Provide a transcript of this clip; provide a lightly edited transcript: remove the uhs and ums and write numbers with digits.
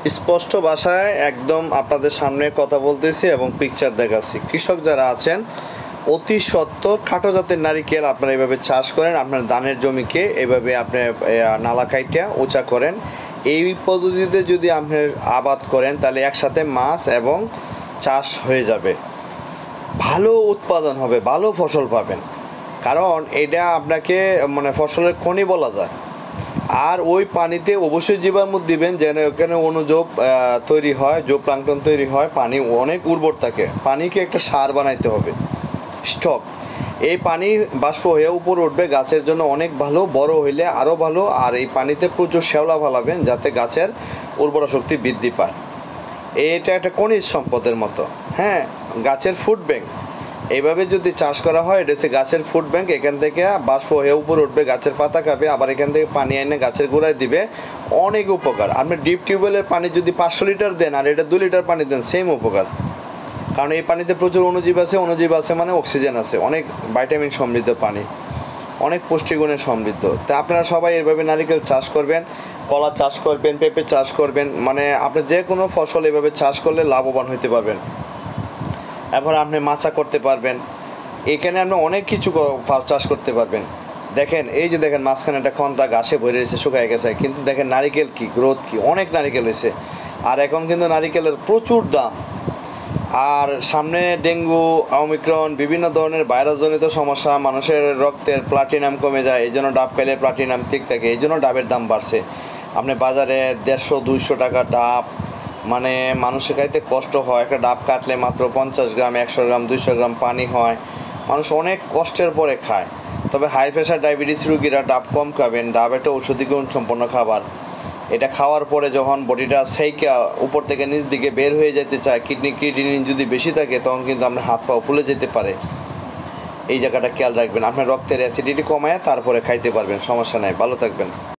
স্পষ্ট ভাষায় একদম আপনাদের সামনে কথা বলতেছি এবং পিকচার দেখাচ্ছি। কৃষক যারা আছেন অতি সত্বর খাটো জাতের নারিকেল আপনারা এভাবে চাষ করেন, আপনার ধানের জমিকে এভাবে আপনি নালা কাইটা উঁচা করেন। এই পদ্ধতিতে যদি আপনি আবাদ করেন তাহলে একসাথে মাছ এবং চাষ হয়ে যাবে, ভালো উৎপাদন হবে, ভালো ফসল পাবেন। কারণ এটা আপনাকে মানে ফসলের খনি বলা যায়। আর ওই পানিতে অবশ্যই জীবাণু দিবেন যেন ওখানে অনুজোব তৈরি হয়, জৈব প্লাঙ্কটন তৈরি হয়, পানি অনেক উর্বর থাকে। পানিকে একটা সার বানাইতে হবে, স্টক। এই পানি বাষ্প হয়ে উপরে উঠবে, গাছের জন্য অনেক ভালো, বড় হইলে আরও ভালো। আর এই পানিতে প্রচুর শ্যাওলা ফালাবেন যাতে গাছের উর্বরা শক্তি বৃদ্ধি পায়। এটা একটা খনিজ সম্পদের মতো, হ্যাঁ, গাছের ফুড ব্যাংক। এইভাবে যদি চাষ করা হয় এটা হচ্ছে গাছের ফুড ব্যাংক। এখান থেকে বাষ্প হয়ে উপরে উঠবে, গাছের পাতা খাবে, আবার এখান থেকে পানি এনে গাছের গোড়ায় দিবে, অনেক উপকার। আপনি ডিপ টিউবওয়েলের পানি যদি 500 লিটার দেন আর এটা 2 লিটার পানি দেন, সেম উপকার। কারণ এই পানিতে প্রচুর অণুজীব আছে, অণুজীব আছে মানে অক্সিজেন আছে, অনেক ভাইটামিন সমৃদ্ধ পানি, অনেক পুষ্টিগুণে সমৃদ্ধ। তা আপনারা সবাই এভাবে নারিকেল চাষ করবেন, কলা চাষ করবেন, পেঁপে চাষ করবেন, মানে আপনি যে কোনো ফসল এভাবে চাষ করলে লাভবান হতে পারবেন। এরপর আপনি মাচা করতে পারবেন, এখানে আপনি অনেক কিছু চাষ করতে পারবেন। দেখেন এই যে দেখেন মাঝখানে একটা খন্তা ঘাসে ভরে রয়েছে, শুকায় গেছে, কিন্তু দেখেন নারিকেল কি গ্রোথ, কি অনেক নারিকেল হয়েছে। আর এখন কিন্তু নারিকেলের প্রচুর দাম। আর সামনে ডেঙ্গু, ওমিক্রন, বিভিন্ন ধরনের ভাইরাসজনিত সমস্যা, মানুষের রক্তের প্লাটিনাম কমে যায়, এই জন্য ডাব খাইলে প্লাটিনাম ঠিক থাকে, এই জন্য ডাবের দাম বাড়ছে। আপনি বাজারে 150-200 টাকা ডাব, মানে মানুষের খাইতে কষ্ট হয়। একটা ডাব কাটলে মাত্র 50 গ্রাম, 100 গ্রাম, 200 গ্রাম পানি হয়, মানুষ অনেক কষ্টের পরে খায়। তবে হাই প্রেশার ডায়াবেটিস রুগীরা ডাব কম খাবেন। ডাব একটা ঔষধি গুণ সম্পন্ন খাবার। এটা খাওয়ার পরে যখন বডিটা সেইকা উপর থেকে নিচ দিকে বের হয়ে যেতে চায়, ক্রিয়েটিনিন যদি বেশি থাকে তখন কিন্তু আপনার হাত পাও ফুলে যেতে পারে। এই জায়গাটা খেয়াল রাখবেন। আপনার রক্তের অ্যাসিডিটি কমায় তারপরে খাইতে পারবেন, সমস্যা নাই। ভালো থাকবেন।